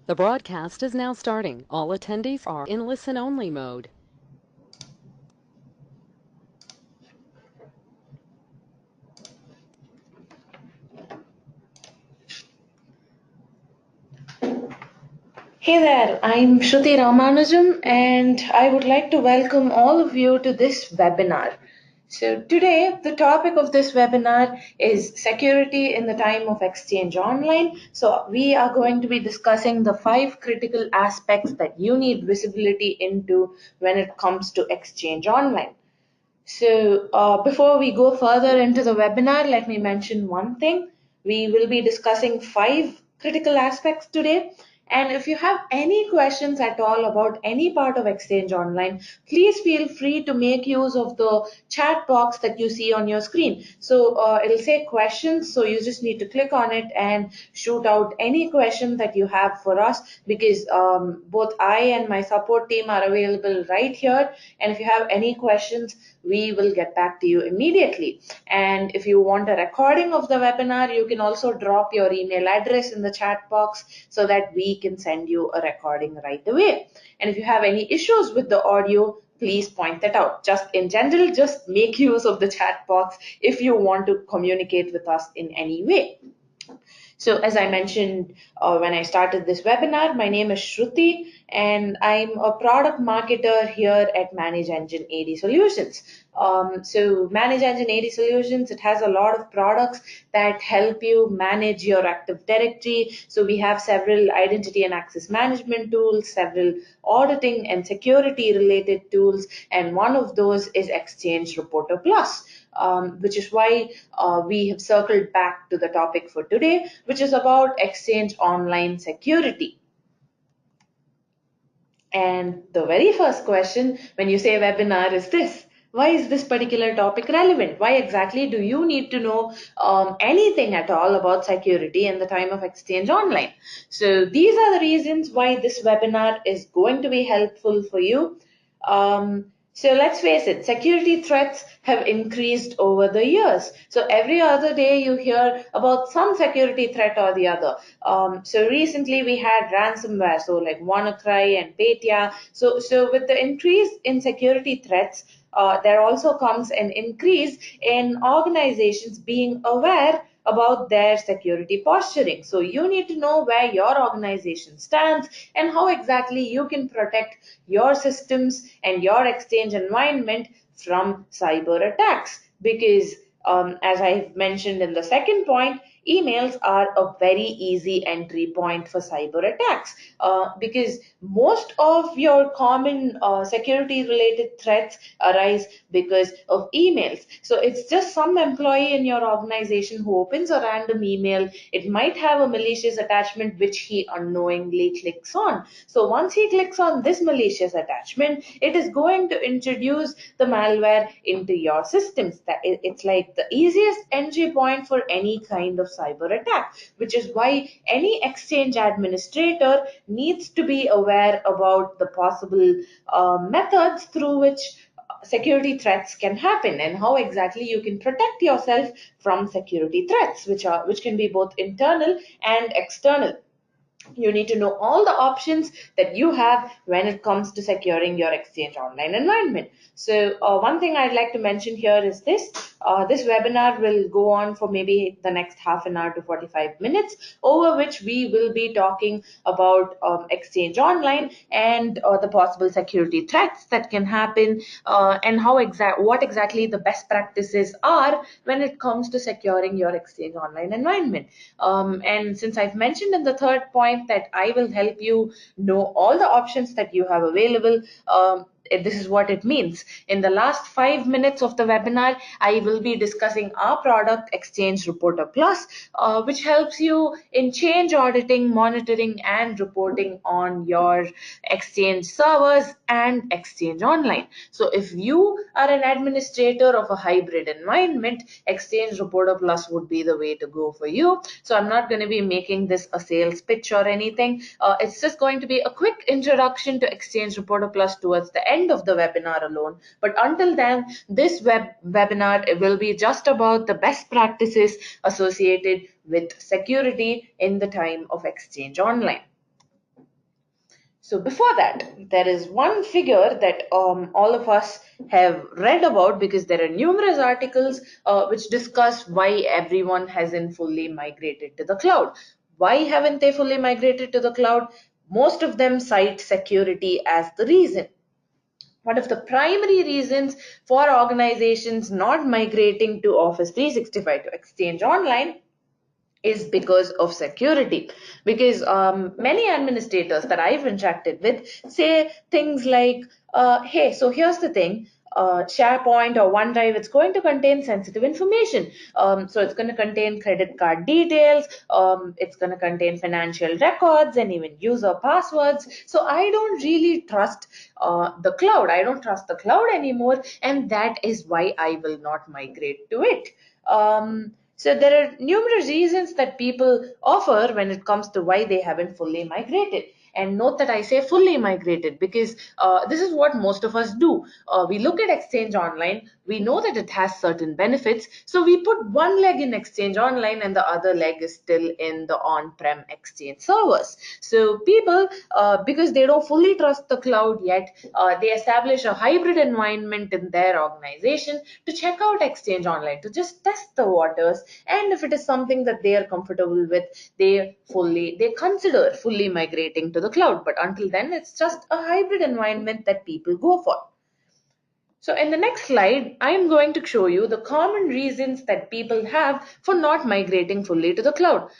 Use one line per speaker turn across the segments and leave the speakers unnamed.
The broadcast is now starting. All attendees are in listen-only mode.
Hey there, I'm Shruti Ramanujam and I would like to welcome all of you to this webinar. So today the topic of this webinar is security in the time of Exchange Online. So we are going to be discussing the 5 critical aspects that you need visibility into when it comes to Exchange Online. So before we go further into the webinar, let me mention one thing. We will be discussing 5 critical aspects today. And if you have any questions at all about any part of Exchange Online, please feel free to make use of the chat box that you see on your screen. So it'll say questions, so you just need to click on it and shoot out any question that you have for us, because both I and my support team are available right here. And if you have any questions, we will get back to you immediately. And if you want a recording of the webinar, you can also drop your email address in the chat box so that we can send you a recording right away. And if you have any issues with the audio, please point that out. Just in general, just make use of the chat box if you want to communicate with us in any way. So as I mentioned when I started this webinar, my name is Shruti and I'm a product marketer here at Manage Engine AD Solutions. So Manage Engine AD Solutions, it has a lot of products that help you manage your Active Directory. So we have several identity and access management tools, several auditing and security related tools, and one of those is Exchange Reporter Plus. Which is why we have circled back to the topic for today, which is about Exchange Online security. And the very first question when you say webinar is this: why is this particular topic relevant? Why exactly do you need to know anything at all about security in the time of Exchange Online? So these are the reasons why this webinar is going to be helpful for you. So let's face it, security threats have increased over the years. So every other day you hear about some security threat or the other. So recently we had ransomware, so like WannaCry and Petya. So with the increase in security threats, there also comes an increase in organizations being aware about their security posturing. So you need to know where your organization stands and how exactly you can protect your systems and your exchange environment from cyber attacks. Because as I've mentioned in the second point, emails are a very easy entry point for cyber attacks, because most of your common security related threats arise because of emails. So it's just some employee in your organization who opens a random email. It might have a malicious attachment which he unknowingly clicks on. So once he clicks on this malicious attachment, it is going to introduce the malware into your systems. It's like the easiest entry point for any kind of cyber attack, which is why any exchange administrator needs to be aware about the possible methods through which security threats can happen and how exactly you can protect yourself from security threats, which can be both internal and external. You need to know all the options that you have when it comes to securing your Exchange Online environment. So one thing I'd like to mention here is this. This webinar will go on for maybe the next half an hour to 45 minutes, over which we will be talking about Exchange Online and the possible security threats that can happen, and what exactly the best practices are when it comes to securing your Exchange Online environment. And since I've mentioned in the third point that I will help you know all the options that you have available, this is what it means. In the last 5 minutes of the webinar, I will be discussing our product Exchange Reporter Plus, which helps you in change auditing, monitoring, and reporting on your Exchange servers and Exchange Online. So if you are an administrator of a hybrid environment, Exchange Reporter Plus would be the way to go for you. So I'm not going to be making this a sales pitch or anything. It's just going to be a quick introduction to Exchange Reporter Plus towards the end of the webinar alone. But until then, this webinar will be just about the best practices associated with security in the time of Exchange Online. So before that, there is one figure that all of us have read about, because there are numerous articles which discuss why everyone hasn't fully migrated to the cloud. Why haven't they fully migrated to the cloud? Most of them cite security as the reason. One of the primary reasons for organizations not migrating to Office 365 to Exchange Online is because of security. Because many administrators that I've interacted with say things like, hey, so here's the thing. SharePoint or OneDrive, it's going to contain sensitive information. So it's going to contain credit card details, it's going to contain financial records and even user passwords. So I don't really trust the cloud. I don't trust the cloud anymore, and that is why I will not migrate to it. So there are numerous reasons that people offer when it comes to why they haven't fully migrated. And note that I say fully migrated, because this is what most of us do. We look at Exchange Online, we know that it has certain benefits, so we put one leg in Exchange Online and the other leg is still in the on-prem Exchange servers. So people, because they don't fully trust the cloud yet, they establish a hybrid environment in their organization to check out Exchange Online, to just test the waters, and if it is something that they are comfortable with, they consider fully migrating to the cloud. But until then, it's just a hybrid environment that people go for. So in the next slide, I am going to show you the common reasons that people have for not migrating fully to the cloud.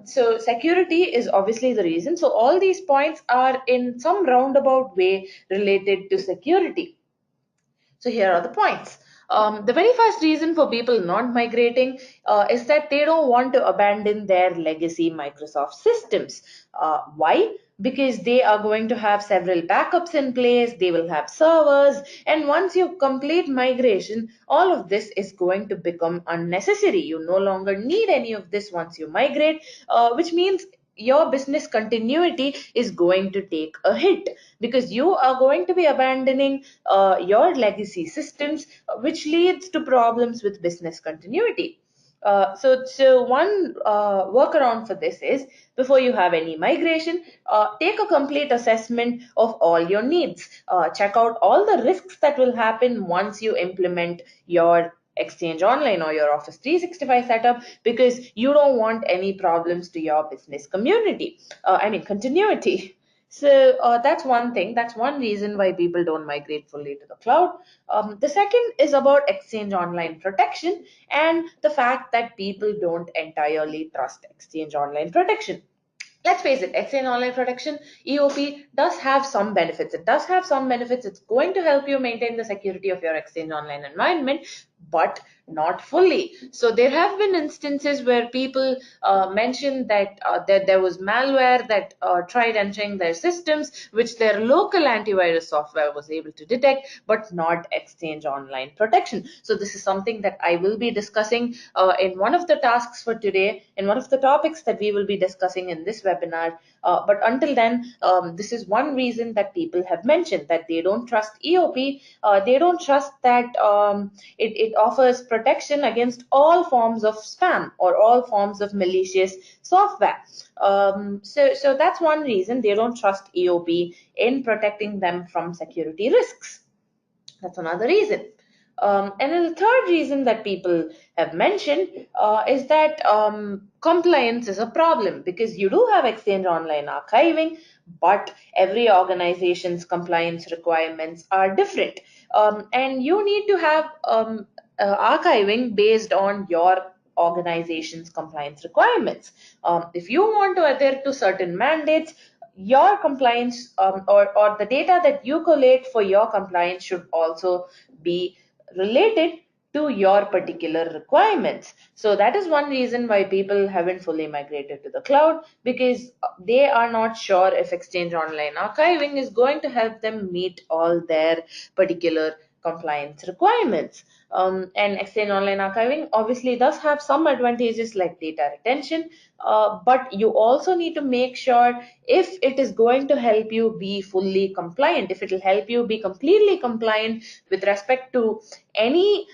So security is obviously the reason. So all these points are in some roundabout way related to security. So here are the points. The very first reason for people not migrating is that they don't want to abandon their legacy Microsoft systems. Why? Because they are going to have several backups in place, they will have servers, and once you complete migration, all of this is going to become unnecessary. You no longer need any of this once you migrate, which means your business continuity is going to take a hit, because you are going to be abandoning your legacy systems, which leads to problems with business continuity. So one workaround for this is, before you have any migration, take a complete assessment of all your needs. Check out all the risks that will happen once you implement your Exchange Online or your Office 365 setup, because you don't want any problems to your business community. Continuity. So that's one thing. That's one reason why people don't migrate fully to the cloud. The second is about Exchange Online protection and the fact that people don't entirely trust Exchange Online protection. Let's face it, Exchange Online Protection, EOP, does have some benefits. It does have some benefits. It's going to help you maintain the security of your Exchange Online environment, but not fully. So there have been instances where people mentioned that there was malware that tried entering their systems, which their local antivirus software was able to detect, but not Exchange Online Protection. So this is something that I will be discussing in one of the tasks for today, in one of the topics that we will be discussing in this webinar. But until then, this is one reason that people have mentioned, that they don't trust EOP. They don't trust that it offers protection against all forms of spam or all forms of malicious software. So that's one reason they don't trust EOP in protecting them from security risks. That's another reason. And then the third reason that people have mentioned is that compliance is a problem, because you do have Exchange Online archiving, but every organization's compliance requirements are different. And you need to have archiving based on your organization's compliance requirements. If you want to adhere to certain mandates, your compliance or the data that you collate for your compliance should also be related to your particular requirements. So that is one reason why people haven't fully migrated to the cloud, because they are not sure if Exchange Online archiving is going to help them meet all their particular compliance requirements. And Exchange Online Archiving obviously does have some advantages like data retention, but you also need to make sure if it is going to help you be fully compliant, if it will help you be completely compliant with respect to any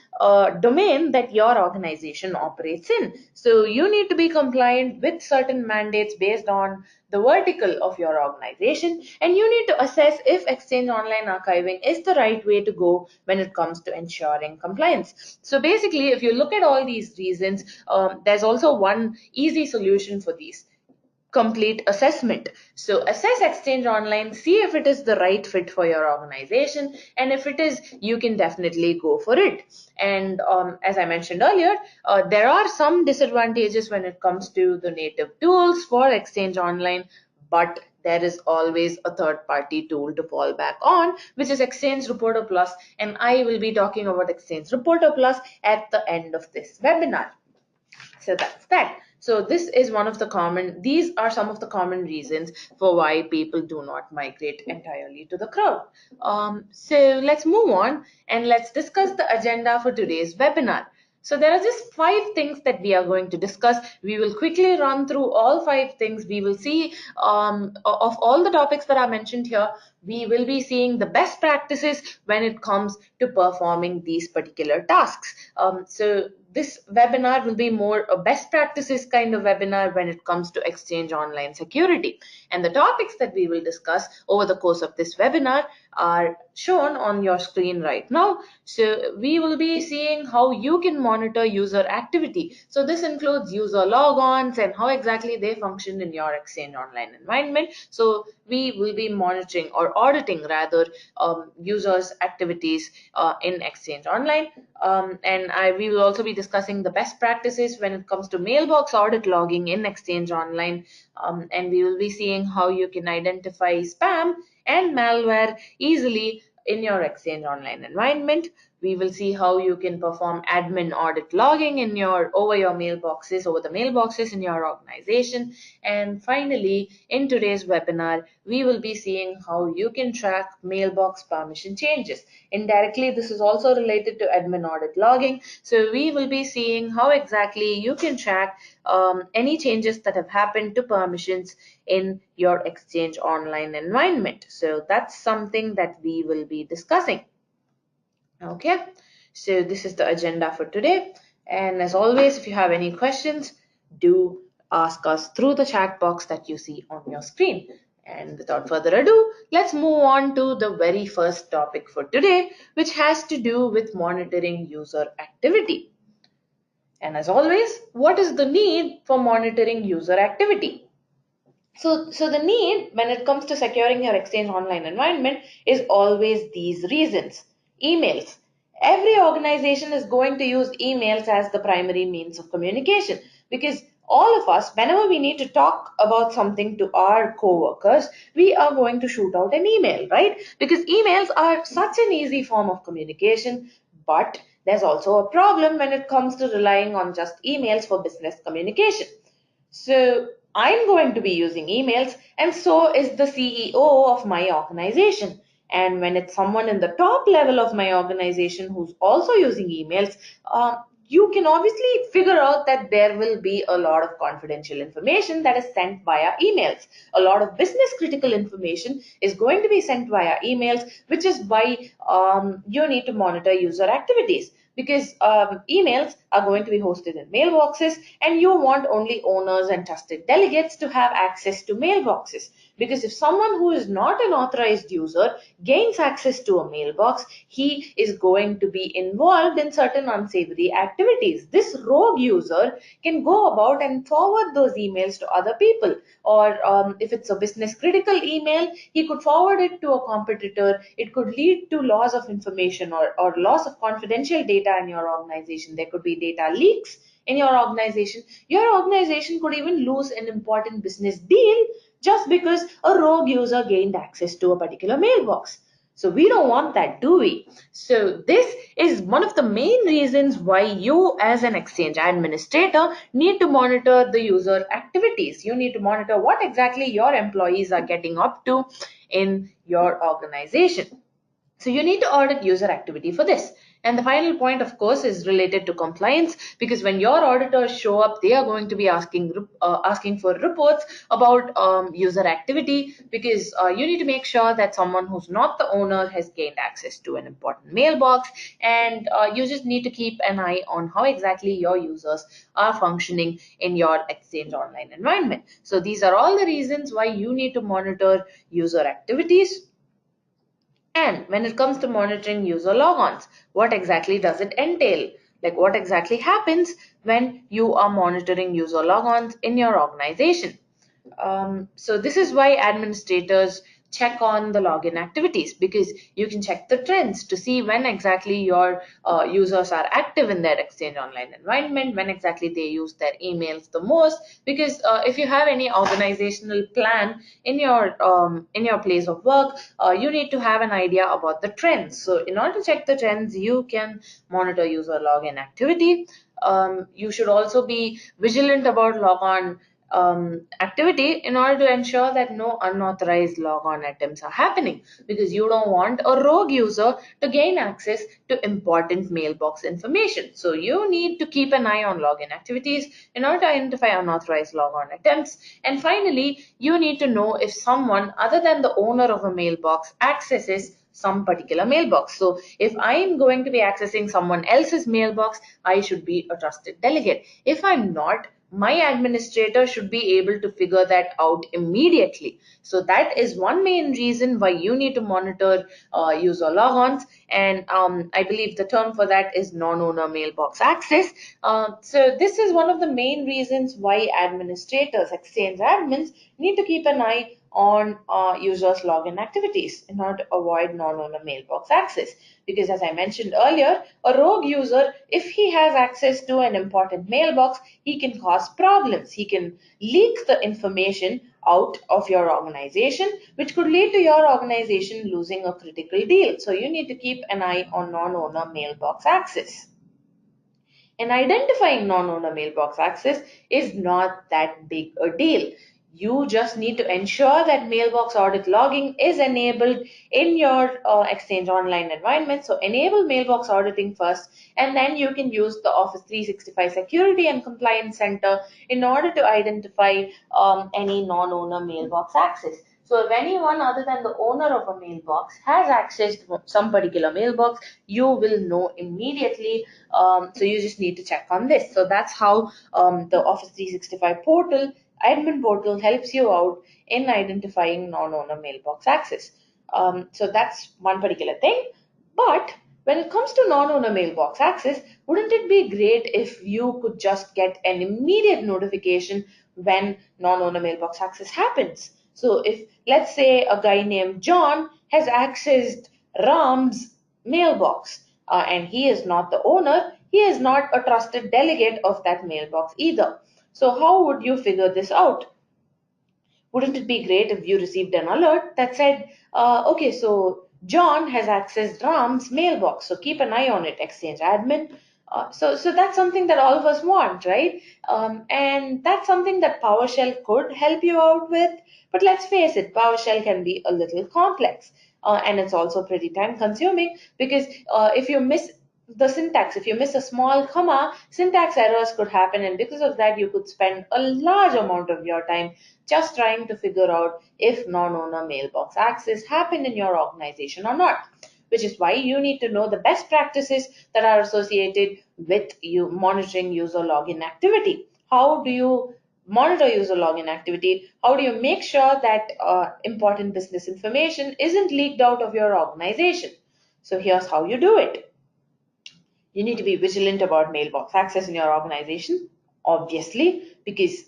domain that your organization operates in. So you need to be compliant with certain mandates based on the vertical of your organization, and you need to assess if Exchange Online Archiving is the right way to go when it comes to ensuring compliance. So basically, if you look at all these reasons, there's also one easy solution for these: complete assessment. So assess Exchange Online, see if it is the right fit for your organization, and if it is, you can definitely go for it. And as I mentioned earlier, there are some disadvantages when it comes to the native tools for Exchange Online, but there is always a third party tool to fall back on, which is Exchange Reporter Plus, and I will be talking about Exchange Reporter Plus at the end of this webinar. So that's that. So these are some of the common reasons for why people do not migrate entirely to the cloud. So let's move on and let's discuss the agenda for today's webinar. So there are just 5 things that we are going to discuss. We will quickly run through all 5 things. We will see of all the topics that are mentioned here, we will be seeing the best practices when it comes to performing these particular tasks. So this webinar will be more a best practices kind of webinar when it comes to Exchange Online security. And the topics that we will discuss over the course of this webinar are shown on your screen right now. So we will be seeing how you can monitor user activity. So this includes user logons and how exactly they function in your Exchange Online environment. So we will be monitoring or auditing rather users activities in Exchange Online. We will also be discussing the best practices when it comes to mailbox audit logging in Exchange Online. And we will be seeing how you can identify spam and malware easily in your Exchange Online environment. We will see how you can perform admin audit logging over the mailboxes in your organization. And finally, in today's webinar, we will be seeing how you can track mailbox permission changes. Indirectly, this is also related to admin audit logging. So we will be seeing how exactly you can track any changes that have happened to permissions in your Exchange Online environment. So that's something that we will be discussing. Okay, so this is the agenda for today. And as always, if you have any questions, do ask us through the chat box that you see on your screen. And without further ado, let's move on to the very first topic for today, which has to do with monitoring user activity. And as always, what is the need for monitoring user activity? So the need when it comes to securing your Exchange Online environment is always these reasons. Emails. Every organization is going to use emails as the primary means of communication because all of us, whenever we need to talk about something to our co-workers, we are going to shoot out an email, right? Because emails are such an easy form of communication, but there's also a problem when it comes to relying on just emails for business communication. So I'm going to be using emails, and so is the CEO of my organization. And when it's someone in the top level of my organization who's also using emails, you can obviously figure out that there will be a lot of confidential information that is sent via emails. A lot of business critical information is going to be sent via emails, which is why you need to monitor user activities because emails are going to be hosted in mailboxes, and you want only owners and trusted delegates to have access to mailboxes. Because if someone who is not an authorized user gains access to a mailbox, he is going to be involved in certain unsavory activities. This rogue user can go about and forward those emails to other people, or if it's a business critical email, he could forward it to a competitor. It could lead to loss of information or loss of confidential data in your organization. There could be data leaks in your organization. Your organization could even lose an important business deal just because a rogue user gained access to a particular mailbox. So we don't want that, do we? So this is one of the main reasons why you as an exchange administrator need to monitor the user activities. You need to monitor what exactly your employees are getting up to in your organization. So you need to audit user activity for this. And the final point, of course, is related to compliance, because when your auditors show up, they are going to be asking for reports about user activity, because you need to make sure that someone who's not the owner has gained access to an important mailbox, and you just need to keep an eye on how exactly your users are functioning in your Exchange Online environment. So these are all the reasons why you need to monitor user activities. And when it comes to monitoring user logons, what exactly does it entail? Like, what exactly happens when you are monitoring user logons in your organization? So this is why administrators check on the login activities, because you can check the trends to see when exactly your users are active in their Exchange Online environment, when exactly they use their emails the most. Because if you have any organizational plan in your place of work, you need to have an idea about the trends. So in order to check the trends, you can monitor user login activity. You should also be vigilant about logon activity in order to ensure that no unauthorized logon attempts are happening, because you don't want a rogue user to gain access to important mailbox information. So you need to keep an eye on login activities in order to identify unauthorized logon attempts. And finally, you need to know if someone other than the owner of a mailbox accesses some particular mailbox. So if I'm going to be accessing someone else's mailbox, I should be a trusted delegate. If I'm not, my administrator should be able to figure that out immediately. So that is one main reason why you need to monitor user logons. And I believe the term for that is non-owner mailbox access. So this is one of the main reasons why administrators, Exchange admins, need to keep an eye on users' login activities in order to avoid non-owner mailbox access. Because as I mentioned earlier, a rogue user, if he has access to an important mailbox, he can cause problems. He can leak the information out of your organization, which could lead to your organization losing a critical deal. So you need to keep an eye on non-owner mailbox access. And identifying non-owner mailbox access is not that big a deal. You just need to ensure that mailbox audit logging is enabled in your Exchange Online environment. So enable mailbox auditing first, and then you can use the Office 365 Security and Compliance Center in order to identify any non-owner mailbox access. So if anyone other than the owner of a mailbox has access to some particular mailbox, you will know immediately. So you just need to check on this. So that's how the Office 365 portal, admin portal, helps you out in identifying non-owner mailbox access. So that's one particular thing. But when it comes to non-owner mailbox access, wouldn't it be great if you could just get an immediate notification when non-owner mailbox access happens? So if, let's say, a guy named John has accessed Ram's mailbox, and he is not the owner, he is not a trusted delegate of that mailbox either. So how would you figure this out? Wouldn't it be great if you received an alert that said, okay, so John has accessed Ram's mailbox, so keep an eye on it, Exchange admin. So that's something that all of us want, right? And that's something that PowerShell could help you out with. But let's face it, PowerShell can be a little complex. And it's also pretty time consuming, because if you miss the syntax, if you miss a small comma, syntax errors could happen. And because of that, you could spend a large amount of your time just trying to figure out if non-owner mailbox access happened in your organization or not, which is why you need to know the best practices that are associated with you monitoring user login activity. How do you monitor user login activity? How do you make sure that important business information isn't leaked out of your organization? So here's how you do it. You need to be vigilant about mailbox access in your organization, obviously, because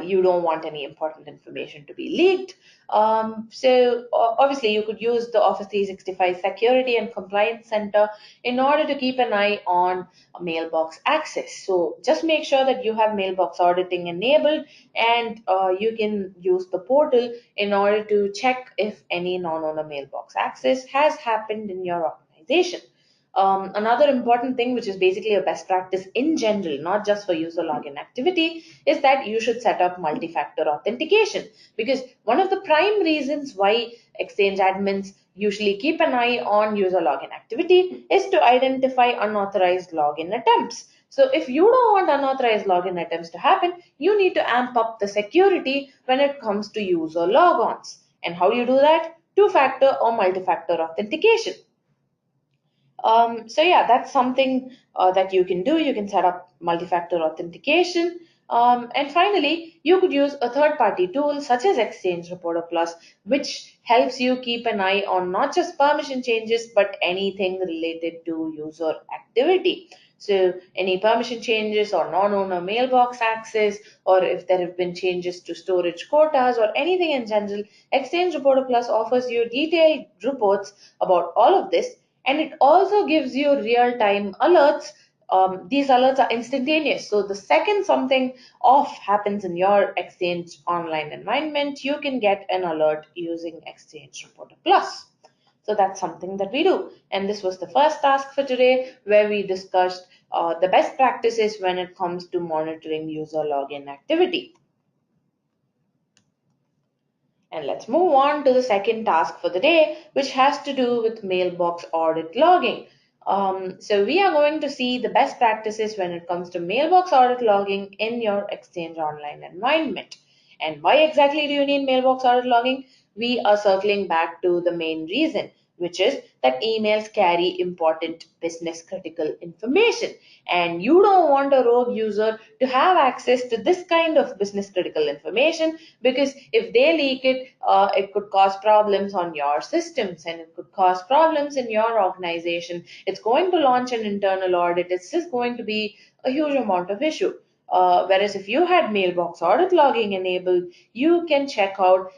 you don't want any important information to be leaked. Obviously, you could use the Office 365 Security and Compliance Center in order to keep an eye on mailbox access. So just make sure that you have mailbox auditing enabled, and you can use the portal in order to check if any non-owner mailbox access has happened in your organization. Another important thing, which is basically a best practice in general, not just for user login activity, is that you should set up multi-factor authentication. Because one of the prime reasons why Exchange admins usually keep an eye on user login activity is to identify unauthorized login attempts. So if you don't want unauthorized login attempts to happen, you need to amp up the security when it comes to user logons. And how do you do that? Two-factor or multi-factor authentication. So yeah, that's something that you can do. You can set up multi-factor authentication. And finally, you could use a third-party tool such as Exchange Reporter Plus, which helps you keep an eye on not just permission changes, but anything related to user activity. So any permission changes or non-owner mailbox access, or if there have been changes to storage quotas or anything in general, Exchange Reporter Plus offers you detailed reports about all of this, and it also gives you real-time alerts. These alerts are instantaneous, so the second something off happens in your Exchange online environment, you can get an alert using Exchange Reporter Plus. So that's something that we do. And this was the first task for today, where we discussed the best practices when it comes to monitoring user login activity. And let's move on to the second task for the day, which has to do with mailbox audit logging. So we are going to see the best practices when it comes to mailbox audit logging in your Exchange Online environment. And why exactly do you need mailbox audit logging? We are circling back to the main reason, which is that emails carry important business critical information. And you don't want a rogue user to have access to this kind of business critical information, because if they leak it, it could cause problems on your systems and it could cause problems in your organization. It's going to launch an internal audit. It's just going to be a huge amount of issue. Whereas if you had mailbox audit logging enabled, you can check out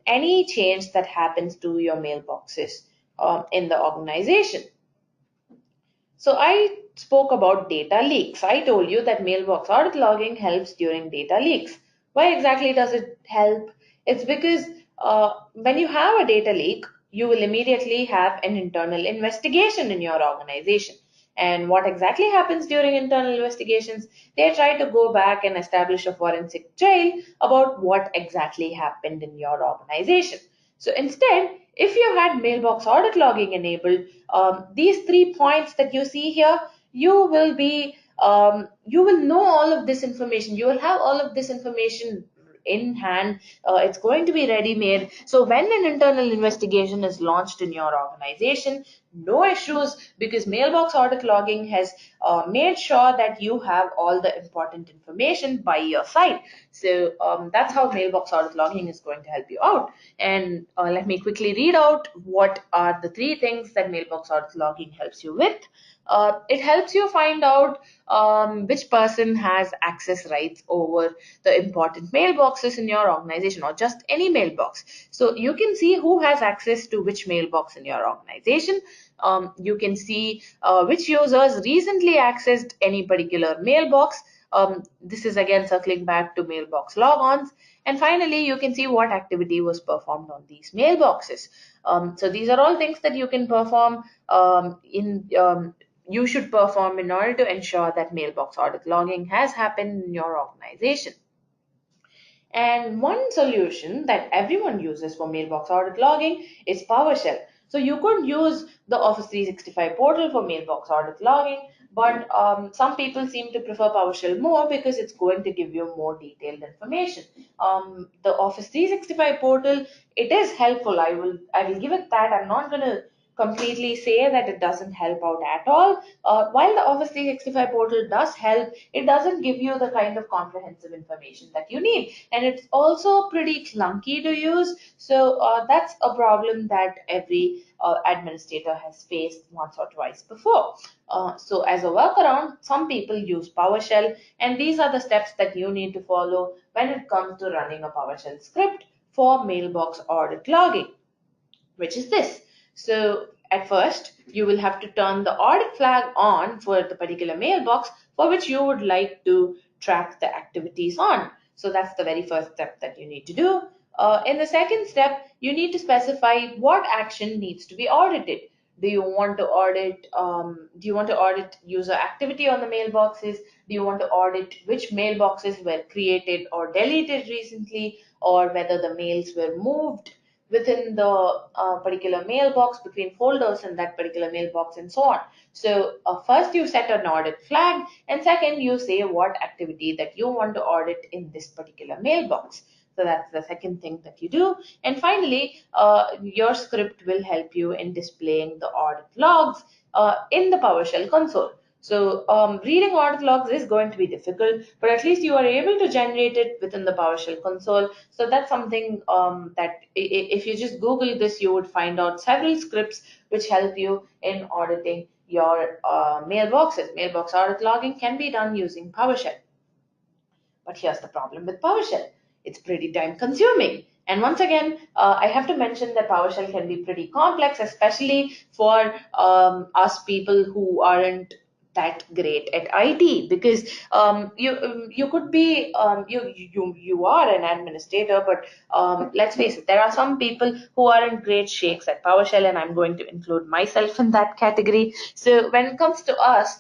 any change that happens to your mailboxes in the organization. So I spoke about data leaks. I told you that mailbox audit logging helps during data leaks. Why exactly does it help? It's because when you have a data leak, you will immediately have an internal investigation in your organization. And what exactly happens during internal investigations? They try to go back and establish a forensic trail about what exactly happened in your organization. So instead, if you had mailbox audit logging enabled, these 3 points that you see here, you will know all of this information. You will have all of this information in hand. It's going to be ready made. So when an internal investigation is launched in your organization, no issues, because mailbox audit logging has made sure that you have all the important information by your side. So that's how mailbox audit logging is going to help you out. And let me quickly read out what are the 3 things that mailbox audit logging helps you with. It helps you find out which person has access rights over the important mailboxes in your organization, or just any mailbox. So you can see who has access to which mailbox in your organization. You can see which users recently accessed any particular mailbox. This is again circling back to mailbox logons. And finally, you can see what activity was performed on these mailboxes. So these are all things that you can perform you should perform in order to ensure that mailbox audit logging has happened in your organization. And one solution that everyone uses for mailbox audit logging is PowerShell. So you could use the Office 365 portal for mailbox audit logging, but some people seem to prefer PowerShell more because it's going to give you more detailed information. The Office 365 portal, it is helpful. I will give it that. I'm not going to completely say that it doesn't help out at all. While the Office 365 portal does help, it doesn't give you the kind of comprehensive information that you need. And it's also pretty clunky to use. So that's a problem that every administrator has faced once or twice before. So as a workaround, some people use PowerShell, and these are the steps that you need to follow when it comes to running a PowerShell script for mailbox audit logging, which is this. So at first, you will have to turn the audit flag on for the particular mailbox for which you would like to track the activities on. So that's the very first step that you need to do. In the second step, you need to specify what action needs to be audited. Do you want to audit? Do you want to audit user activity on the mailboxes? Do you want to audit which mailboxes were created or deleted recently, or whether the mails were moved within the particular mailbox between folders in that particular mailbox and so on? So first you set an audit flag, and second you say what activity that you want to audit in this particular mailbox. So that's the second thing that you do. And finally, your script will help you in displaying the audit logs in the PowerShell console. So reading audit logs is going to be difficult, but at least you are able to generate it within the PowerShell console. So that's something that if you just Google this, you would find out several scripts which help you in auditing your mailboxes. Mailbox audit logging can be done using PowerShell. But here's the problem with PowerShell. It's pretty time consuming. And once again, I have to mention that PowerShell can be pretty complex, especially for us people who aren't that great at IT, because you could be you are an administrator, but let's face it, there are some people who aren't great shakes at PowerShell, and I'm going to include myself in that category. So when it comes to us,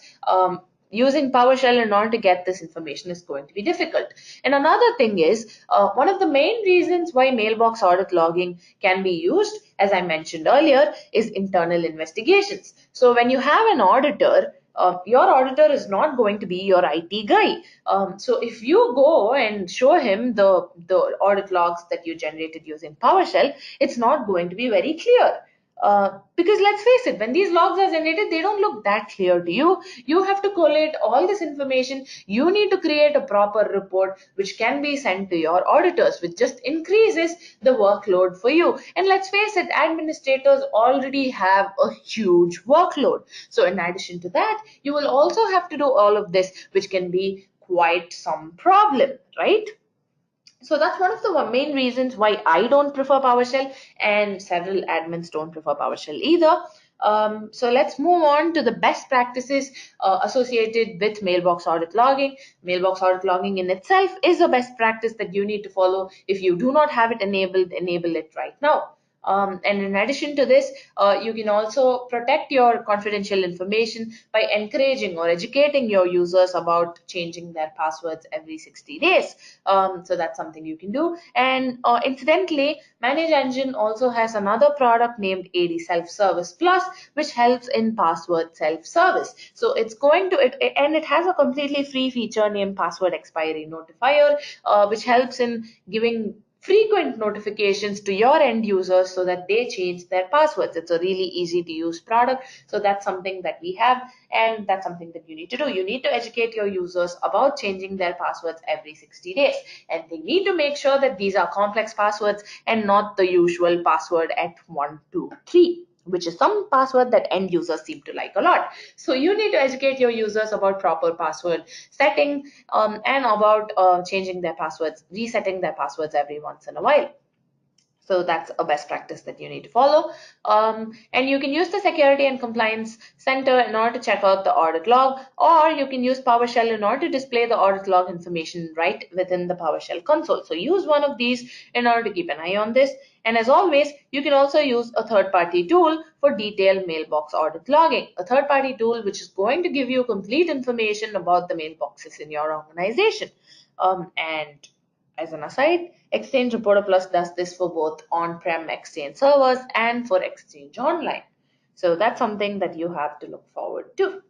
using PowerShell in order to get this information is going to be difficult. And another thing is, one of the main reasons why mailbox audit logging can be used, as I mentioned earlier, is internal investigations. So when you have an auditor, your auditor is not going to be your IT guy. So if you go and show him the audit logs that you generated using PowerShell, it's not going to be very clear. Because let's face it, when these logs are generated, they don't look that clear to you. You have to collate all this information. You need to create a proper report which can be sent to your auditors, which just increases the workload for you. And let's face it, administrators already have a huge workload. So in addition to that, you will also have to do all of this, which can be quite some problem, right? So that's one of the main reasons why I don't prefer PowerShell, and several admins don't prefer PowerShell either. So let's move on to the best practices associated with mailbox audit logging. Mailbox audit logging in itself is a best practice that you need to follow. If you do not have it enabled, enable it right now. And in addition to this, you can also protect your confidential information by encouraging or educating your users about changing their passwords every 60 days. So that's something you can do. And incidentally, Manage Engine also has another product named AD Self Service Plus, which helps in password self service. So it's going to and it has a completely free feature named Password Expiry Notifier, which helps in giving frequent notifications to your end users so that they change their passwords. It's a really easy to use product. So that's something that we have, and that's something that you need to do. You need to educate your users about changing their passwords every 60 days. And they need to make sure that these are complex passwords and not the usual password at 123, which is some password that end users seem to like a lot. So you need to educate your users about proper password setting, and about changing their passwords, resetting their passwords every once in a while. So that's a best practice that you need to follow. And you can use the Security and Compliance Center in order to check out the audit log, or you can use PowerShell in order to display the audit log information right within the PowerShell console. So use one of these in order to keep an eye on this. And as always, you can also use a third-party tool for detailed mailbox audit logging, a third-party tool which is going to give you complete information about the mailboxes in your organization. And as an aside, Exchange Reporter Plus does this for both on-prem Exchange servers and for Exchange Online. So that's something that you have to look forward to.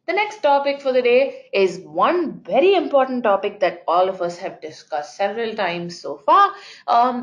The next topic for the day is one very important topic that all of us have discussed several times so far.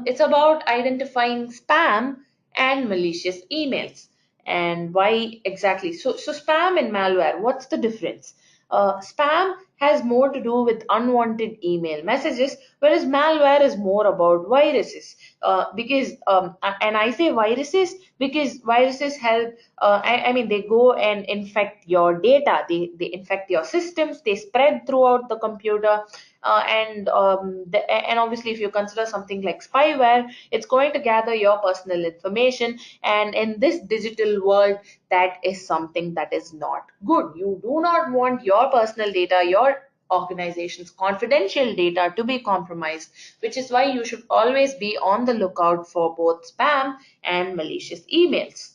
It's about identifying spam and malicious emails. And why exactly? So spam and malware, what's the difference? Spam has more to do with unwanted email messages, whereas malware is more about viruses. And I say viruses because viruses help. I mean, they go and infect your data. They infect your systems. They spread throughout the computer. And obviously, if you consider something like spyware, it's going to gather your personal information. And in this digital world, that is something that is not good. You do not want your personal data, your organization's confidential data to be compromised, which is why you should always be on the lookout for both spam and malicious emails.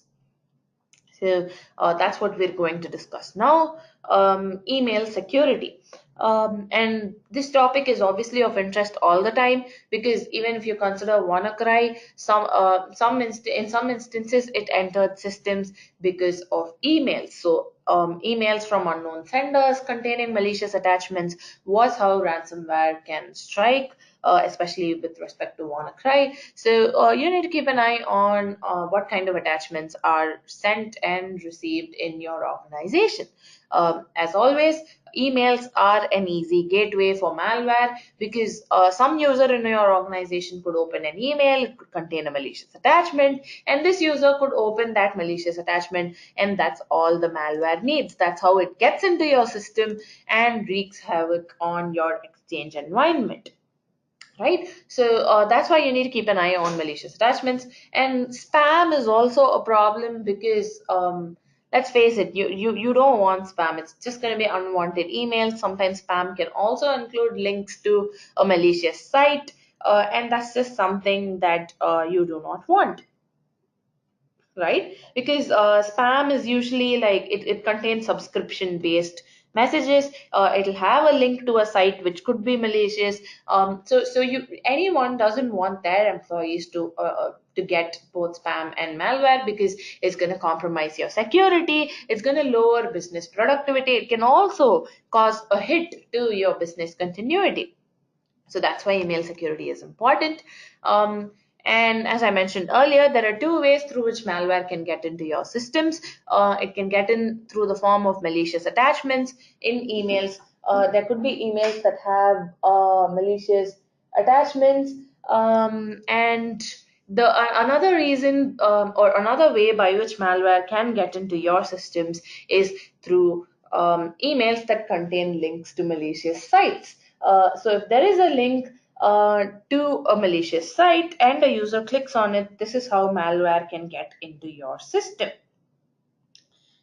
So that's what we're going to discuss now. Email security. And this topic is obviously of interest all the time, because even if you consider WannaCry, in some instances it entered systems because of emails. So emails from unknown senders containing malicious attachments was how ransomware can strike, especially with respect to WannaCry. So you need to keep an eye on what kind of attachments are sent and received in your organization. As always, emails are an easy gateway for malware, because some user in your organization could open an email, it could contain a malicious attachment, and this user could open that malicious attachment, and that's all the malware needs. That's how it gets into your system and wreaks havoc on your exchange environment. Right, so that's why you need to keep an eye on malicious attachments. And spam is also a problem, because let's face it, you don't want spam. It's just going to be unwanted emails. Sometimes spam can also include links to a malicious site, and that's just something that you do not want, right? Because spam is usually like it contains subscription based messages. It'll have a link to a site which could be malicious. So anyone doesn't want their employees to get both spam and malware, because it's going to compromise your security, it's going to lower business productivity, it can also cause a hit to your business continuity. So that's why email security is important. Um, and as I mentioned earlier, there are two ways through which malware can get into your systems. It can get in through the form of malicious attachments in emails. There could be emails that have malicious attachments, and another reason, or another way by which malware can get into your systems is through emails that contain links to malicious sites. So if there is a link to a malicious site and a user clicks on it, this is how malware can get into your system.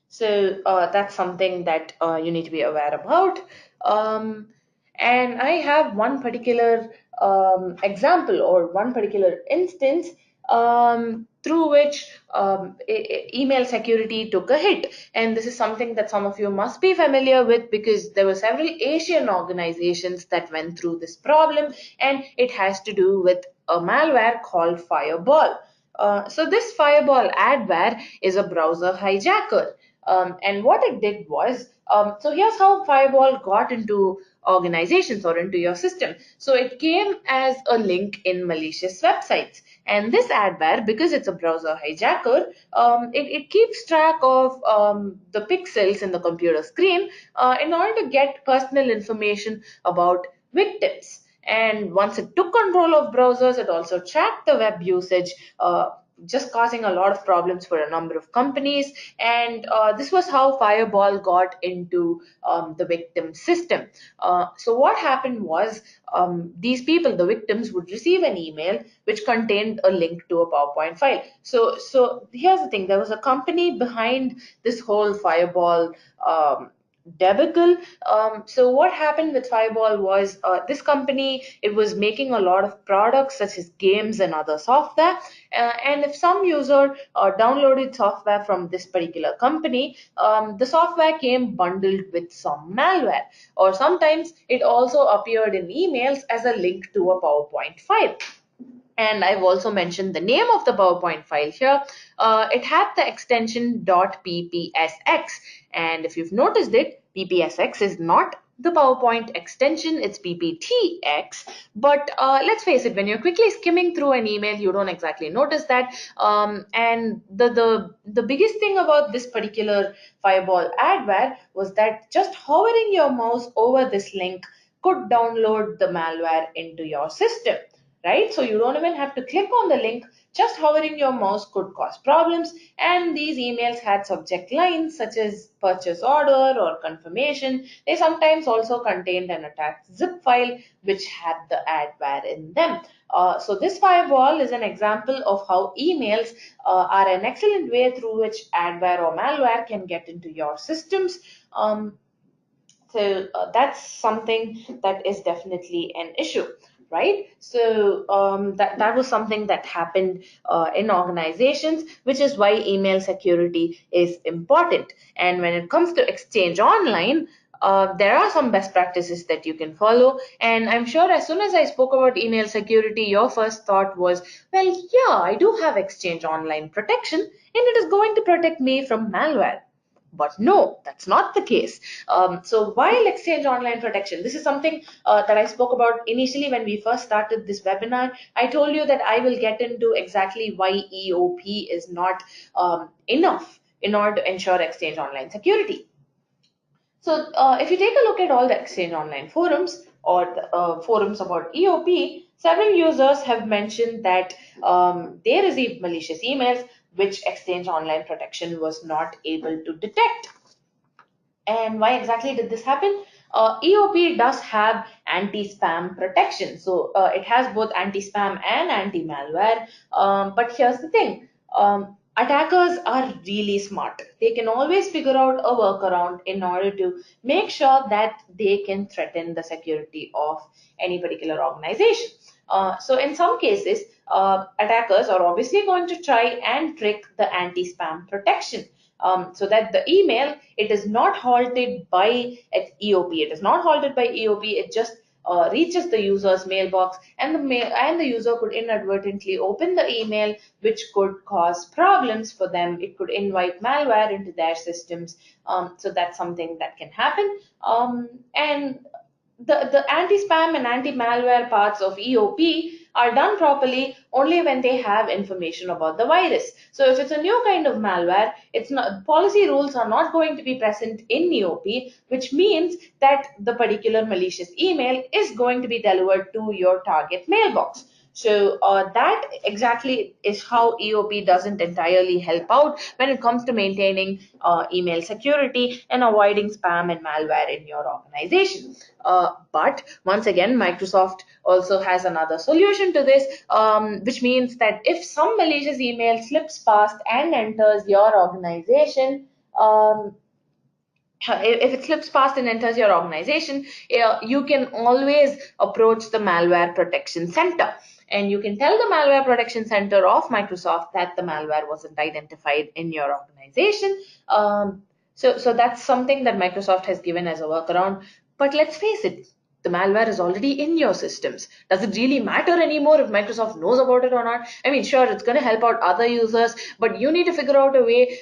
So that's something that you need to be aware about. Um, and I have one particular example, or one particular instance through which email security took a hit. And this is something that some of you must be familiar with, because there were several Asian organizations that went through this problem, and it has to do with a malware called Fireball. So this Fireball adware is a browser hijacker. And what it did was, so here's how Fireball got into organizations or into your system. So it came as a link in malicious websites. And this adware, because it's a browser hijacker, it keeps track of the pixels in the computer screen in order to get personal information about victims. And once it took control of browsers, it also tracked the web usage, just causing a lot of problems for a number of companies. And this was how Fireball got into the victim system. So what happened was, these people, the victims, would receive an email which contained a link to a PowerPoint file. So here's the thing: there was a company behind this whole Fireball debacle. So what happened with Fireball was, this company, it was making a lot of products such as games and other software. And if some user downloaded software from this particular company, the software came bundled with some malware, or sometimes it also appeared in emails as a link to a PowerPoint file. And I've also mentioned the name of the PowerPoint file here. It had the extension .ppsx. And if you've noticed it, ppsx is not the PowerPoint extension, it's pptx. But let's face it, when you're quickly skimming through an email, you don't exactly notice that. And the biggest thing about this particular Fireball adware was that just hovering your mouse over this link could download the malware into your system, right? So you don't even have to click on the link. Just hovering your mouse could cause problems. And these emails had subject lines such as purchase order or confirmation. They sometimes also contained an attached zip file which had the adware in them. So this Fireball is an example of how emails are an excellent way through which adware or malware can get into your systems. So that's something that is definitely an issue, right? So that was something that happened in organizations, which is why email security is important. And when it comes to Exchange Online, there are some best practices that you can follow. And I'm sure as soon as I spoke about email security, your first thought was, well, yeah, I do have Exchange Online protection, and it is going to protect me from malware. But no, that's not the case. So while Exchange Online protection, this is something that I spoke about initially when we first started this webinar. I told you that I will get into exactly why EOP is not enough in order to ensure Exchange Online security. So if you take a look at all the Exchange Online forums or the forums about EOP, several users have mentioned that they received malicious emails which Exchange Online protection was not able to detect. And why exactly did this happen? EOP does have anti-spam protection. So it has both anti-spam and anti-malware. But here's the thing. Attackers are really smart. They can always figure out a workaround in order to make sure that they can threaten the security of any particular organization. So in some cases, attackers are obviously going to try and trick the anti-spam protection. So that the email, it is not halted by EOP. It is not halted by EOP. It just reaches the user's mailbox, and the user could inadvertently open the email, which could cause problems for them. It could invite malware into their systems. So that's something that can happen. And the anti-spam and anti-malware parts of EOP are done properly only when they have information about the virus. So if it's a new kind of malware, it's not, policy rules are not going to be present in EOP, which means that the particular malicious email is going to be delivered to your target mailbox. So that exactly is how EOP doesn't entirely help out when it comes to maintaining email security and avoiding spam and malware in your organization. But once again, Microsoft also has another solution to this, which means that if some malicious email slips past and enters your organization, if it slips past and enters your organization, you can always approach the malware protection center. And you can tell the malware protection center of Microsoft that the malware wasn't identified in your organization. So that's something that Microsoft has given as a workaround. But let's face it, the malware is already in your systems. Does it really matter anymore if Microsoft knows about it or not? I mean, sure, it's going to help out other users, but you need to figure out a way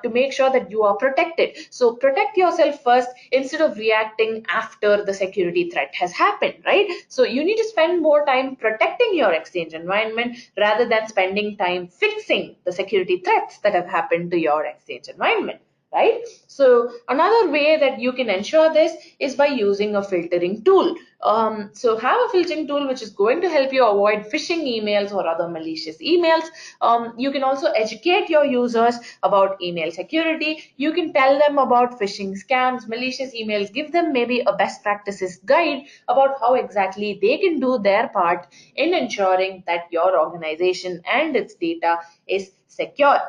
to make sure that you are protected. So protect yourself first instead of reacting after the security threat has happened, right? So you need to spend more time protecting your Exchange environment rather than spending time fixing the security threats that have happened to your Exchange environment, right? So another way that you can ensure this is by using a filtering tool. So have a filtering tool which is going to help you avoid phishing emails or other malicious emails. You can also educate your users about email security. You can tell them about phishing scams, malicious emails, give them maybe a best practices guide about how exactly they can do their part in ensuring that your organization and its data is secure.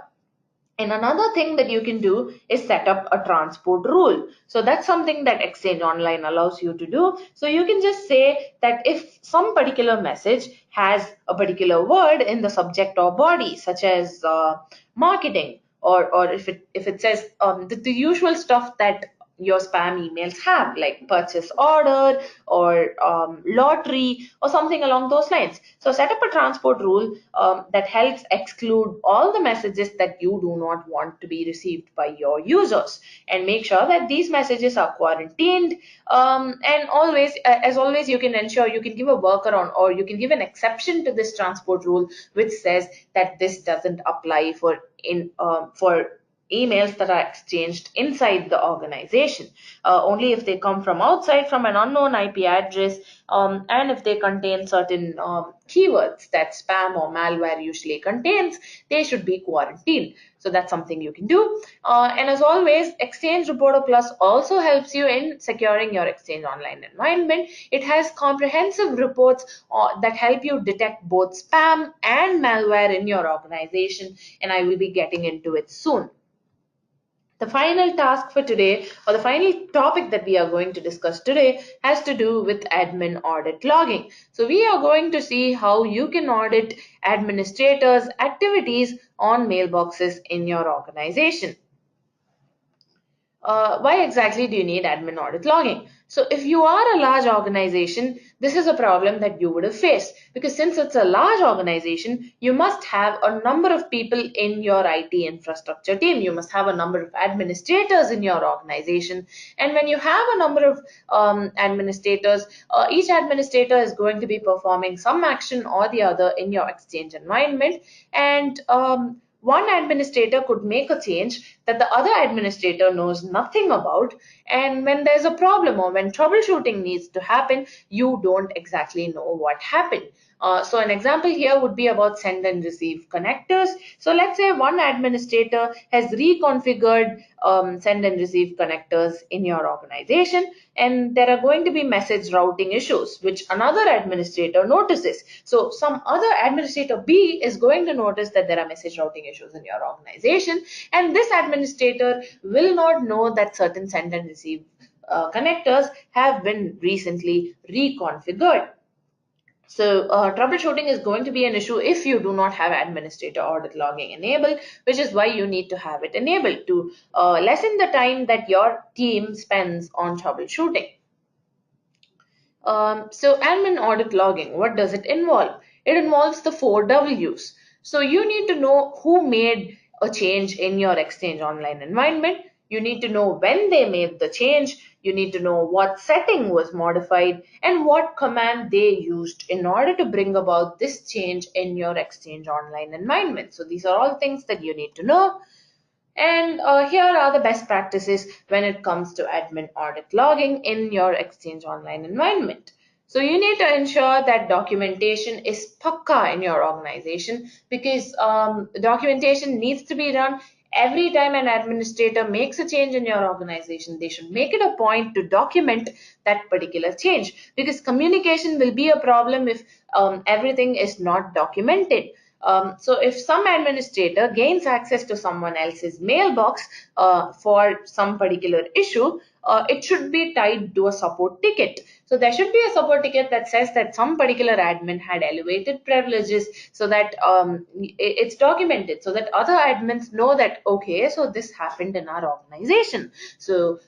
And another thing that you can do is set up a transport rule. So that's something that Exchange Online allows you to do. So you can just say that if some particular message has a particular word in the subject or body, such as marketing, or if it says the usual stuff that your spam emails have, like purchase order or lottery or something along those lines. So set up a transport rule that helps exclude all the messages that you do not want to be received by your users, and make sure that these messages are quarantined. And always, as always, you can ensure you can give a workaround or you can give an exception to this transport rule, which says that this doesn't apply for emails that are exchanged inside the organization. Only if they come from outside, from an unknown IP address, and if they contain certain keywords that spam or malware usually contains, they should be quarantined. So that's something you can do. And as always, Exchange Reporter Plus also helps you in securing your Exchange Online environment. It has comprehensive reports that help you detect both spam and malware in your organization, and I will be getting into it soon. The final task for today, or the final topic that we are going to discuss today, has to do with admin audit logging. So we are going to see how you can audit administrators' activities on mailboxes in your organization. Why exactly do you need admin audit logging? So if you are a large organization, this is a problem that you would have faced, because since it's a large organization, you must have a number of people in your IT infrastructure team. You must have a number of administrators in your organization. And when you have a number of administrators, each administrator is going to be performing some action or the other in your Exchange environment. And one administrator could make a change that the other administrator knows nothing about, and when there's a problem or when troubleshooting needs to happen, you don't exactly know what happened. So an example here would be about send and receive connectors. So let's say one administrator has reconfigured send and receive connectors in your organization, and there are going to be message routing issues which another administrator notices. So some other administrator B is going to notice that there are message routing issues in your organization, and this administrator will not know that certain send and receive connectors have been recently reconfigured. So troubleshooting is going to be an issue if you do not have administrator audit logging enabled, which is why you need to have it enabled to lessen the time that your team spends on troubleshooting. So admin audit logging, what does it involve? It involves the 4 Ws. So you need to know who made a change in your Exchange Online environment. You need to know when they made the change. You need to know what setting was modified and what command they used in order to bring about this change in your Exchange Online environment. So these are all things that you need to know. And here are the best practices when it comes to admin audit logging in your Exchange Online environment. So you need to ensure that documentation is pakka in your organization, because documentation needs to be done every time an administrator makes a change in your organization. They should make it a point to document that particular change, because communication will be a problem if everything is not documented. So if some administrator gains access to someone else's mailbox for some particular issue, it should be tied to a support ticket. So there should be a support ticket that says that some particular admin had elevated privileges, so that it's documented, so that other admins know that, okay, so this happened in our organization. So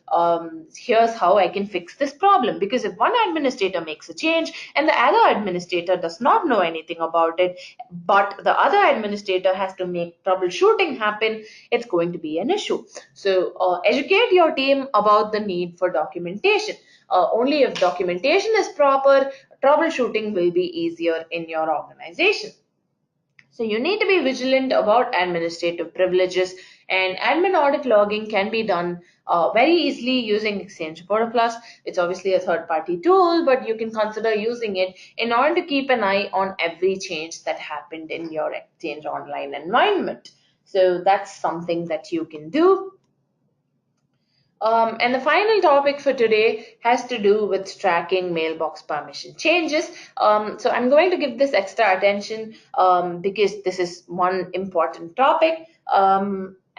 here's how I can fix this problem. Because if one administrator makes a change and the other administrator does not know anything about it, but the other administrator has to make troubleshooting happen, it's going to be an issue. So educate your team about the need for documentation. Only if documentation is proper, troubleshooting will be easier in your organization. So you need to be vigilant about administrative privileges, and admin audit logging can be done very easily using Exchange Reporter Plus. It's obviously a third-party tool, but you can consider using it in order to keep an eye on every change that happened in your Exchange Online environment. So that's something that you can do. And the final topic for today has to do with tracking mailbox permission changes. So I'm going to give this extra attention because this is one important topic.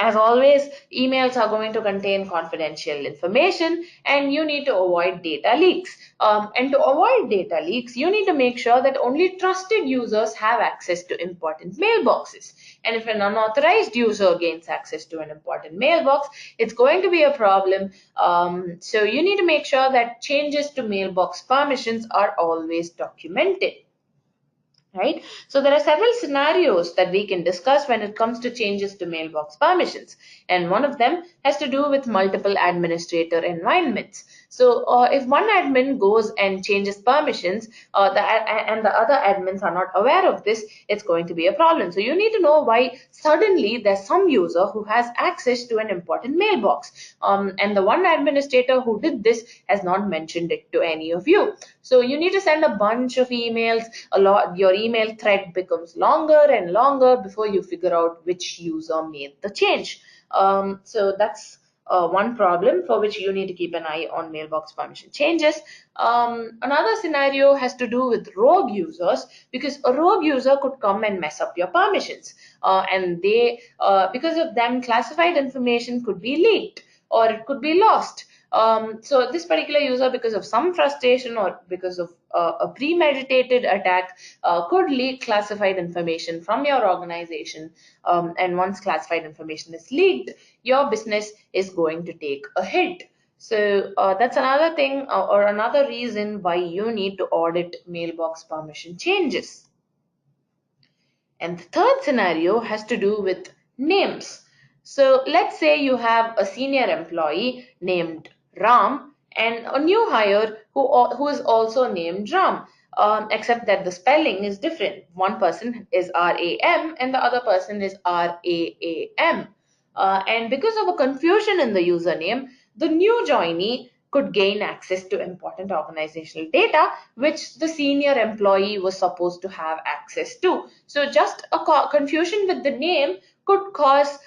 As always, emails are going to contain confidential information, and you need to avoid data leaks. And to avoid data leaks, you need to make sure that only trusted users have access to important mailboxes. And if an unauthorized user gains access to an important mailbox, it's going to be a problem. So you need to make sure that changes to mailbox permissions are always documented. Right? So there are several scenarios that we can discuss when it comes to changes to mailbox permissions. And one of them has to do with multiple administrator environments. So if one admin goes and changes permissions and the other admins are not aware of this, it's going to be a problem. So you need to know why suddenly there's some user who has access to an important mailbox. And the one administrator who did this has not mentioned it to any of you. So you need to send a bunch of emails. Your email thread becomes longer and longer before you figure out which user made the change. So that's one problem for which you need to keep an eye on mailbox permission changes. Another scenario has to do with rogue users, because a rogue user could come and mess up your permissions, and because of them, classified information could be leaked or it could be lost. So this particular user, because of some frustration or because of a premeditated attack, could leak classified information from your organization. And once classified information is leaked, your business is going to take a hit. So that's another thing, or another reason why you need to audit mailbox permission changes. And the third scenario has to do with names. So let's say you have a senior employee named Ram and a new hire who is also named Ram, except that the spelling is different. One person is RAM and the other person is RAAM. And because of a confusion in the username, the new joinee could gain access to important organizational data which the senior employee was supposed to have access to. So just a confusion with the name could cause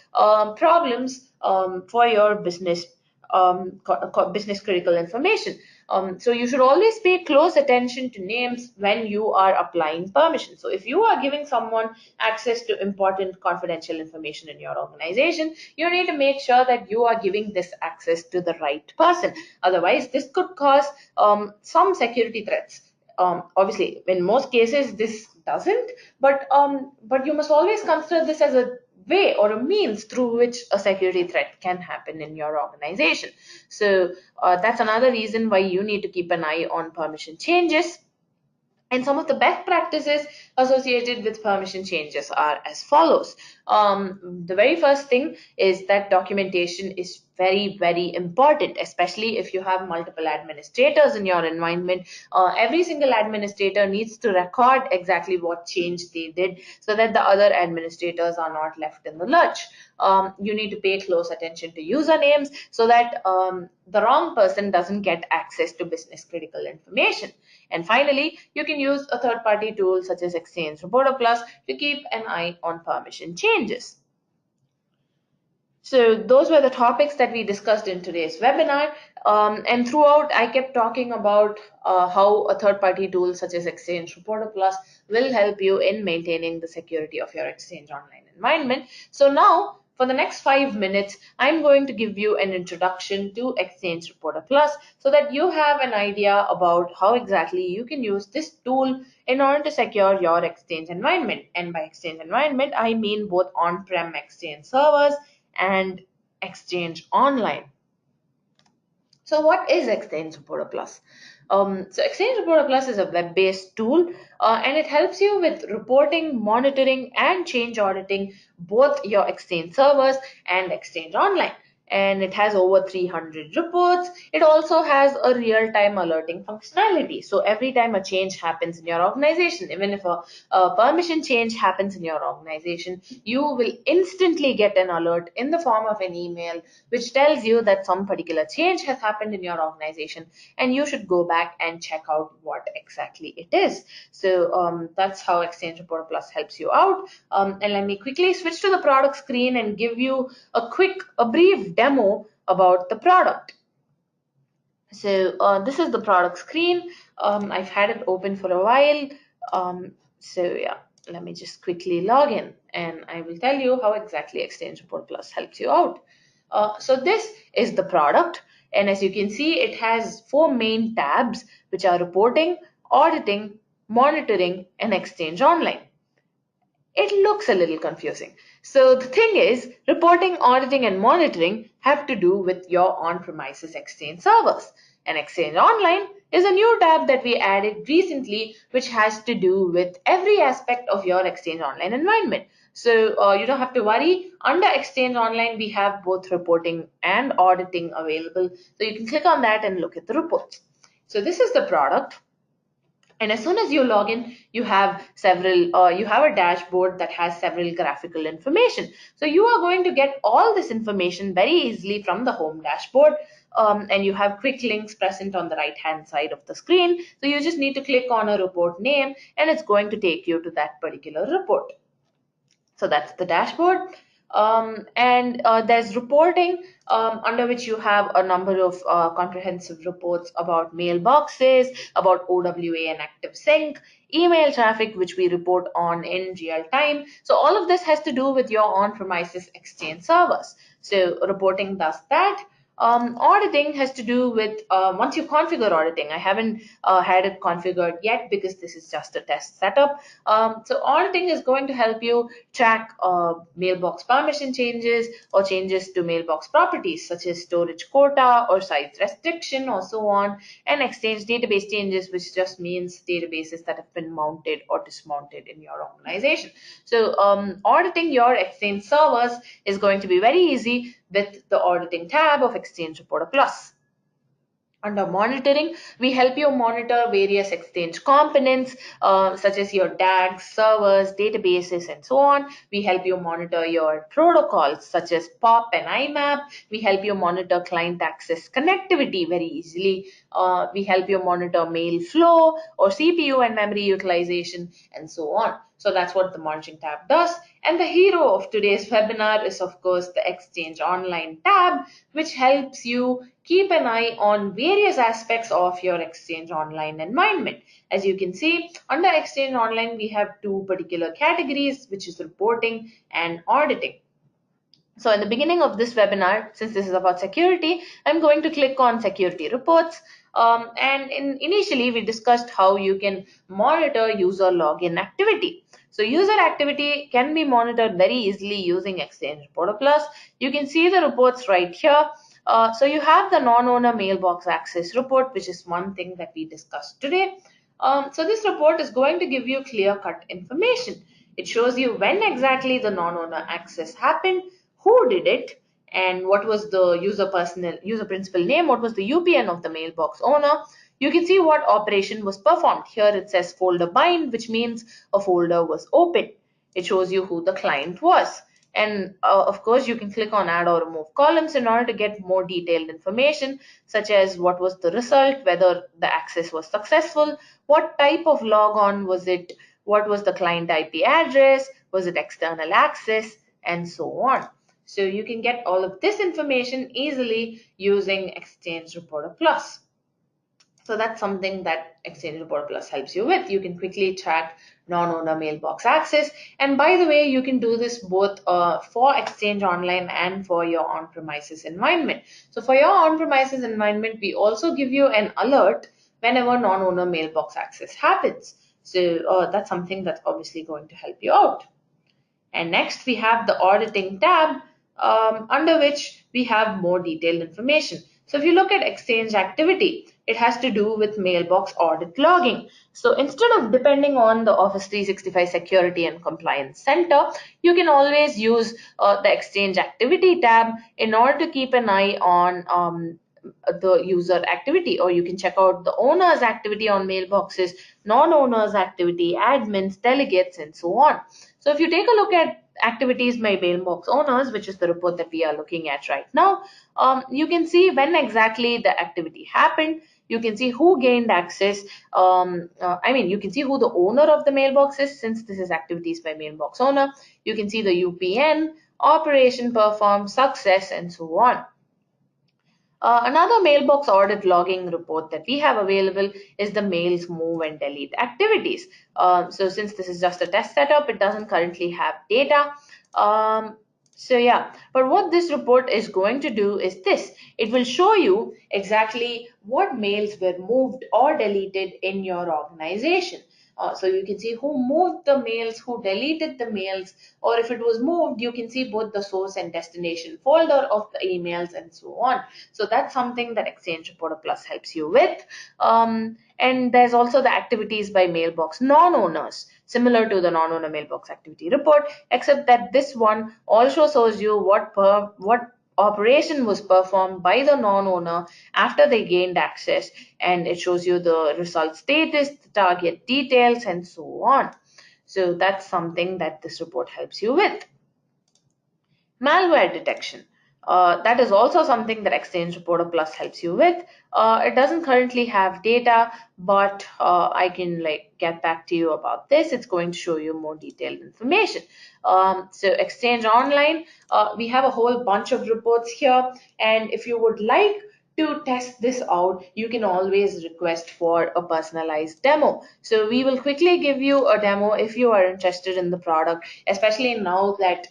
problems for your business, business critical information. So you should always pay close attention to names when you are applying permission. So if you are giving someone access to important confidential information in your organization, you need to make sure that you are giving this access to the right person. Otherwise, this could cause some security threats. Obviously, in most cases, this doesn't, but you must always consider this as a way or a means through which a security threat can happen in your organization. So that's another reason why you need to keep an eye on permission changes. And some of the best practices associated with permission changes are as follows. The very first thing is that documentation is very, very important, especially if you have multiple administrators in your environment. Every single administrator needs to record exactly what change they did so that the other administrators are not left in the lurch. You need to pay close attention to usernames so that the wrong person doesn't get access to business critical information. And finally, you can use a third-party tool such as Exchange Reporter Plus to keep an eye on permission changes. So those were the topics that we discussed in today's webinar. And throughout, I kept talking about how a third-party tool such as Exchange Reporter Plus will help you in maintaining the security of your Exchange Online environment. So now, for the next 5 minutes, I'm going to give you an introduction to Exchange Reporter Plus so that you have an idea about how exactly you can use this tool in order to secure your Exchange environment. And by Exchange environment, I mean both on-prem Exchange servers and Exchange Online. So what is Exchange Reporter Plus? So Exchange Reporter Plus is a web-based tool and it helps you with reporting, monitoring, and change auditing both your Exchange servers and Exchange Online. And it has over 300 reports. It also has a real-time alerting functionality. So every time a change happens in your organization, even if a permission change happens in your organization, you will instantly get an alert in the form of an email which tells you that some particular change has happened in your organization and you should go back and check out what exactly it is. So that's how Exchange Reporter Plus helps you out. And let me quickly switch to the product screen and give you a brief demo about the product. So this is the product screen. I've had it open for a while. So yeah, let me just quickly log in and I will tell you how exactly Exchange Report Plus helps you out. So this is the product, and as you can see, it has 4 main tabs, which are reporting, auditing, monitoring, and Exchange Online. It looks a little confusing. So the thing is, reporting, auditing, and monitoring have to do with your on-premises Exchange servers. And Exchange Online is a new tab that we added recently, which has to do with every aspect of your Exchange Online environment. So you don't have to worry. Under Exchange Online, we have both reporting and auditing available. So you can click on that and look at the reports. So this is the product. And as soon as you log in, you have a dashboard that has several graphical information. So you are going to get all this information very easily from the home dashboard. And you have quick links present on the right hand side of the screen. So you just need to click on a report name and it's going to take you to that particular report. So that's the dashboard. And there's reporting, under which you have a number of comprehensive reports about mailboxes, about OWA and active sync, email traffic, which we report on in real time. So all of this has to do with your on-premises Exchange servers. So reporting does that. Auditing has to do with once you configure auditing. I haven't had it configured yet because this is just a test setup. So auditing is going to help you track mailbox permission changes or changes to mailbox properties such as storage quota or size restriction or so on, and Exchange database changes, which just means databases that have been mounted or dismounted in your organization. So auditing your Exchange servers is going to be very easy with the auditing tab of Exchange Reporter Plus. Under monitoring, we help you monitor various Exchange components such as your DAGs, servers, databases, and so on. We help you monitor your protocols such as POP and IMAP. We help you monitor client access connectivity very easily. We help you monitor mail flow or CPU and memory utilization and so on. So that's what the monitoring tab does. And the hero of today's webinar is, of course, the Exchange Online tab, which helps you keep an eye on various aspects of your Exchange Online environment. As you can see, under Exchange Online, we have two particular categories, which is reporting and auditing. So in the beginning of this webinar, since this is about security, I'm going to click on security reports. Initially, we discussed how you can monitor user login activity. So user activity can be monitored very easily using Exchange Reporter Plus. You can see the reports right here. So you have the non-owner mailbox access report, which is one thing that we discussed today. So this report is going to give you clear-cut information. It shows you when exactly the non-owner access happened, who did it, and what was the user principal name, what was the UPN of the mailbox owner. You can see what operation was performed. Here it says folder bind, which means a folder was opened. It shows you who the client was. And of course, you can click on add or remove columns in order to get more detailed information, such as what was the result, whether the access was successful, what type of logon was it, what was the client IP address, was it external access, and so on. So you can get all of this information easily using Exchange Reporter Plus. So that's something that Exchange Reporter Plus helps you with. You can quickly track non-owner mailbox access. And by the way, you can do this both for Exchange Online and for your on-premises environment. So for your on-premises environment, we also give you an alert whenever non-owner mailbox access happens. So that's something that's obviously going to help you out. And next we have the auditing tab, under which we have more detailed information. So if you look at Exchange activity, it has to do with mailbox audit logging. So instead of depending on the Office 365 Security and Compliance Center, you can always use the Exchange activity tab in order to keep an eye on the user activity, or you can check out the owner's activity on mailboxes, non-owners activity, admins, delegates, and so on. So if you take a look at activities by mailbox owners, which is the report that we are looking at right now, you can see when exactly the activity happened. You can see who gained access. You can see who the owner of the mailbox is, since this is activities by mailbox owner. You can see the UPN, operation performed, success, and so on. Another mailbox audit logging report that we have available is the mails move and delete activities. So since this is just a test setup, it doesn't currently have data. But what this report is going to do is this. It will show you exactly what mails were moved or deleted in your organization. So you can see who moved the mails, who deleted the mails, or if it was moved, you can see both the source and destination folder of the emails and so on. So that's something that Exchange Reporter Plus helps you with. And there's also the activities by mailbox non-owners, similar to the non-owner mailbox activity report, except that this one also shows you what operation was performed by the non-owner after they gained access, and it shows you the result status, the target details, and so on. So that's something that this report helps you with. Malware detection. That is also something that Exchange Reporter Plus helps you with. It doesn't currently have data, but I can get back to you about this. It's going to show you more detailed information. So Exchange Online, we have a whole bunch of reports here, and if you would like to test this out, you can always request for a personalized demo. So we will quickly give you a demo if you are interested in the product, especially now that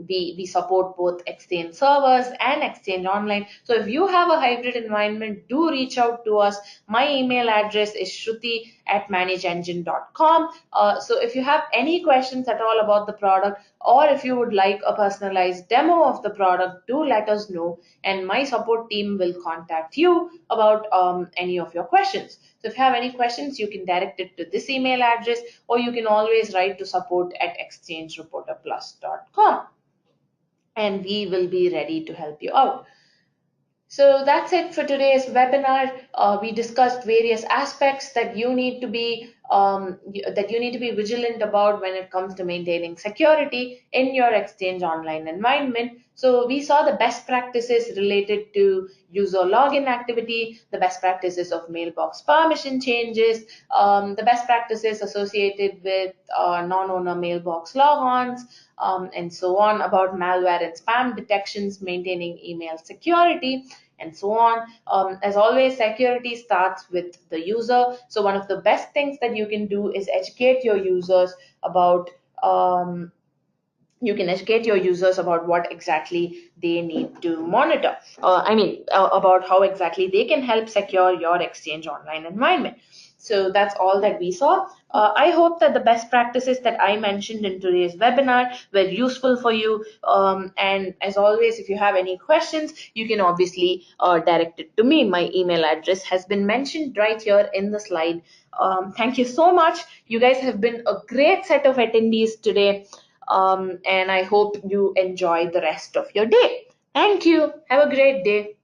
we support both Exchange servers and Exchange Online. So if you have a hybrid environment, do reach out to us. My email address is shruti@manageengine.com. So if you have any questions at all about the product, or if you would like a personalized demo of the product, do let us know, and my support team will contact you about any of your questions. So if you have any questions, you can direct it to this email address, or you can always write to support@exchangereporterplus.com, and we will be ready to help you out. So that's it for today's webinar. We discussed various aspects that you need to be vigilant about when it comes to maintaining security in your Exchange Online environment. So we saw the best practices related to user login activity, the best practices of mailbox permission changes, the best practices associated with non-owner mailbox logons, and so on, about malware and spam detections, maintaining email security, and so on. As always, security starts with the user. So one of the best things that you can do is educate your users about what exactly they need to monitor. About how exactly they can help secure your Exchange Online environment. So that's all that we saw. I hope that the best practices that I mentioned in today's webinar were useful for you. And as always, if you have any questions, you can obviously direct it to me. My email address has been mentioned right here in the slide. Thank you so much. You guys have been a great set of attendees today. And I hope you enjoy the rest of your day. Thank you. Have a great day.